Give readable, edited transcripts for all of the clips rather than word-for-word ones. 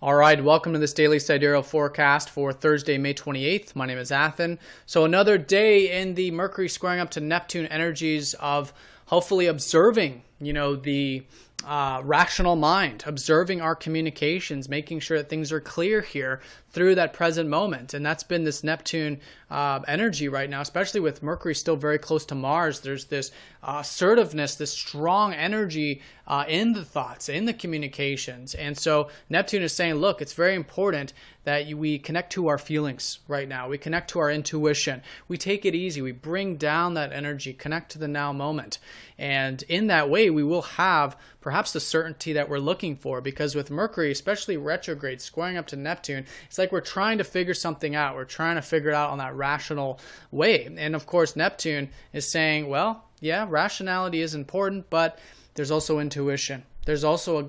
All right, welcome to this daily sidereal forecast for Thursday, May 28th. My name is Athen. So another day in the Mercury squaring up to Neptune energies of hopefully observing, the rational mind, observing our communications, making sure that things are clear here through that present moment. And that's been this Neptune energy right now, especially with Mercury still very close to Mars. There's this assertiveness, this strong energy in the thoughts, in the communications. And so Neptune is saying, look, it's very important that we connect to our feelings right now. We connect to our intuition. We take it easy. We bring down that energy, connect to the now moment. And in that way, we will have perhaps the certainty that we're looking for, because with Mercury, especially retrograde, squaring up to Neptune, it's like we're trying to figure something out. We're trying to figure it out on that rational way. And of course, Neptune is saying, well, yeah, rationality is important, but there's also intuition. There's also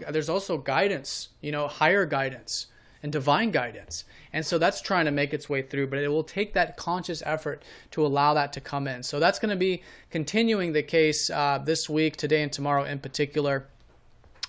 guidance, higher guidance and divine guidance. And so that's trying to make its way through, but it will take that conscious effort to allow that to come in. So that's going to be continuing the case this week, today and tomorrow in particular.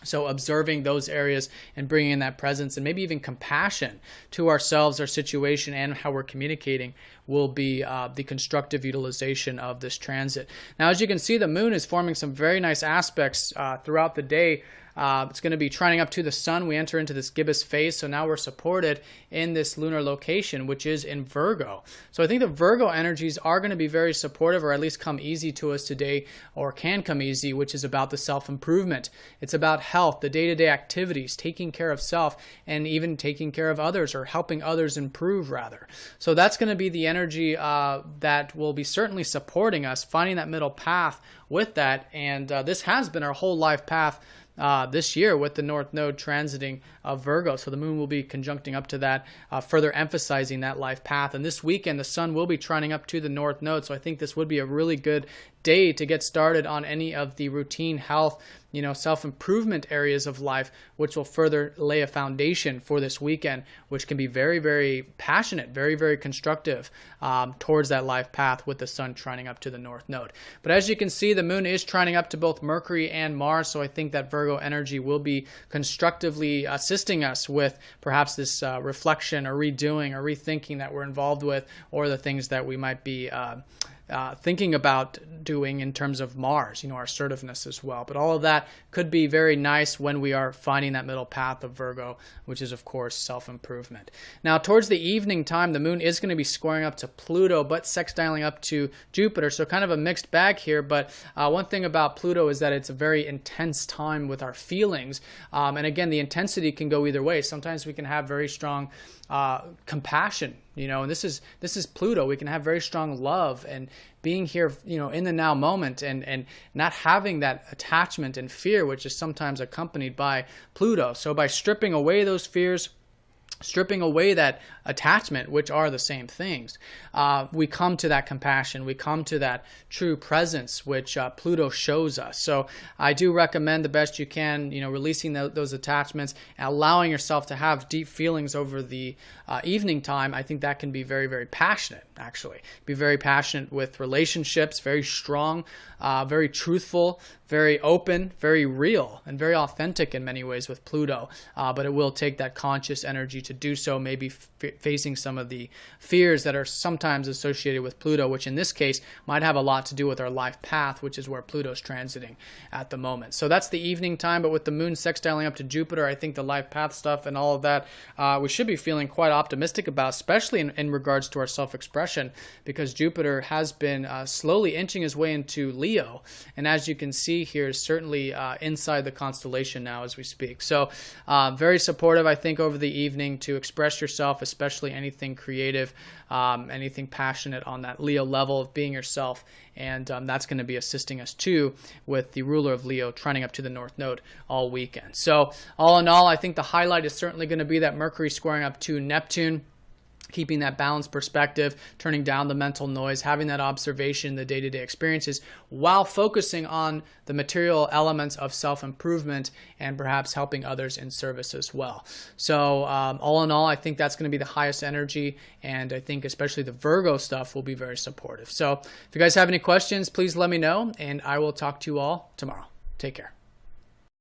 So observing those areas and bringing in that presence and maybe even compassion to ourselves, our situation, and how we're communicating will be the constructive utilization of this transit. Now, as you can see, the moon is forming some very nice aspects throughout the day. It's going to be trining up to the sun. We enter into this gibbous phase, so now we're supported in this lunar location, which is in Virgo. So I think the Virgo energies are going to be very supportive, or at least come easy to us today, or can come easy, which is about the self-improvement. It's about health, the day-to-day activities, taking care of self, and even taking care of others, or helping others improve, rather. So that's going to be the energy that will be certainly supporting us, finding that middle path with that. And this has been our whole life path this year with the North Node transiting Virgo. So the moon will be conjuncting up to that, further emphasizing that life path. And this weekend, the sun will be trining up to the North Node. So I think this would be a really good day to get started on any of the routine health, self-improvement areas of life, which will further lay a foundation for this weekend, which can be very, very passionate, very, very constructive towards that life path with the sun trining up to the North Node. But as you can see, the moon is trining up to both Mercury and Mars, so I think that Virgo energy will be constructively assisting us with perhaps this reflection or redoing or rethinking that we're involved with, or the things that we might be thinking about doing in terms of Mars, our assertiveness as well. But all of that could be very nice when we are finding that middle path of Virgo, which is, of course, self-improvement. Now, towards the evening time, the moon is going to be squaring up to Pluto, but sextiling up to Jupiter. So kind of a mixed bag here. But one thing about Pluto is that it's a very intense time with our feelings. And again, the intensity can go either way. Sometimes we can have very strong compassion, and this is Pluto. We can have very strong love and being here, in the now moment, and not having that attachment and fear, which is sometimes accompanied by Pluto. So by stripping away those fears, stripping away that attachment, which are the same things, we come to that compassion, we come to that true presence, which Pluto shows us. So I do recommend the best you can, releasing those attachments, and allowing yourself to have deep feelings over the evening time. I think that can be very, very passionate, actually. Be very passionate with relationships, very strong, very truthful, very open, very real, and very authentic in many ways with Pluto. But it will take that conscious energy to do so, maybe facing some of the fears that are sometimes associated with Pluto, which in this case might have a lot to do with our life path, which is where Pluto's transiting at the moment. So that's the evening time, but with the moon sextiling up to Jupiter, I think the life path stuff and all of that, we should be feeling quite optimistic about, especially in regards to our self-expression, because Jupiter has been slowly inching his way into Leo, and as you can see here, is certainly inside the constellation now as we speak. So very supportive, I think, over the evening to express yourself, especially anything creative, anything passionate on that Leo level of being yourself. And that's going to be assisting us too with the ruler of Leo trining up to the North Node all weekend. So all in all, I think the highlight is certainly going to be that Mercury squaring up to Neptune, keeping that balanced perspective, turning down the mental noise, having that observation, the day-to-day experiences, while focusing on the material elements of self-improvement and perhaps helping others in service as well. So all in all, I think that's going to be the highest energy, and I think especially the Virgo stuff will be very supportive. So if you guys have any questions, please let me know, and I will talk to you all tomorrow. Take care.